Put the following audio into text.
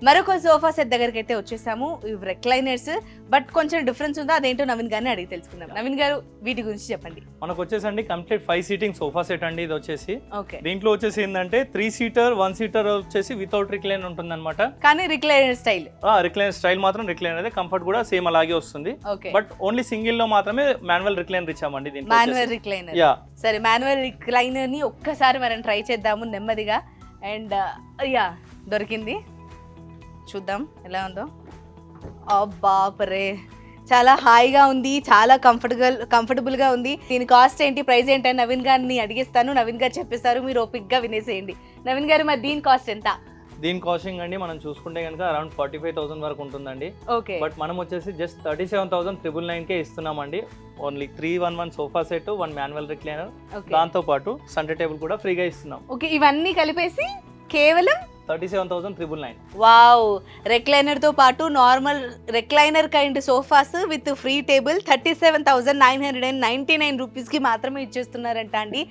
మరొక sofa set దగ్గరికి అయితే వచ్చేసాము. ఇవి రెక్లైనర్స్, బట్ కొంచెం డిఫరెన్స్ ఉందో అదేంటో నవీన్ గారిని అడిగి తెలుసుకుందాం. నవీన్ గారు వీటి గురించి చెప్పండి. మనకు వచ్చేసండి కంప్లీట్ 5 సీటింగ్ సోఫా సెట్ అండి. ఇది వచ్చేసి ఓకే, దీంట్లో వచ్చేసి ఏంటంటే 3 సీటర్ 1 సీటర్ వచ్చేసి వితౌట్ రిక్లైన్ ఉంటుంది అనమాట. కానీ రిక్లైనర్ స్టైల్, రిక్లైన్ స్టైల్ మాత్రం రిక్లైన్ అయితే కంఫర్ట్ కూడా సేమ్ అలాగే వస్తుంది. ఓకే, బట్ ఓన్లీ సింగిల్ లో మాత్రమే మాన్యువల్ రిక్లైనర్ ఇచ్చామండి. దీంట్లో మాన్యువల్ రిక్లైనర్. యా, సరే, మాన్యువల్ రిక్లైనర్ ని ఒక్కసారి మనం ట్రై చేద్దాము నెమ్మదిగా. అండ్ యా, దొరికింది, చూద్దాం ఎలా ఉందో. బాపరే, చాలా హాయిగా ఉంది, చాలా కంఫర్టబుల్గా ఉంది. దీని కాస్ట్ ఏంటి, ప్రైస్ ఏంటి అని నవీన్ గారిని అడిగిస్తాను. నవీన్ గారు చెప్పేస్తారు, మీరు ఓపిక్గా వినేసేయండి. నవీన్ గారు, మరి దీని కాస్ట్ ఎంత? దీని కాస్టింగ్ అండి మనం చూసుకుంటే కనుక అరౌండ్ 45,000 వరకు ఉంటుందండి. ఓకే, బట్ మనం వచ్చేసి జస్ట్ 37,999కే ఇస్తున్నామండి. Only 311 sofa set, 1 manual recliner, దాంతో పాటు సెంటర్ టేబుల్ కూడా ఫ్రీగా ఇస్తున్నాం. ఓకే, ఇవన్నీ కలిపేసి కేవలం 37,999. వావ్, రెక్లైనర్ తో పాటు normal recliner kind sofas with free table 37,999 rupees కి మాత్రమే ఇచ్చేస్తున్నారంట అండి.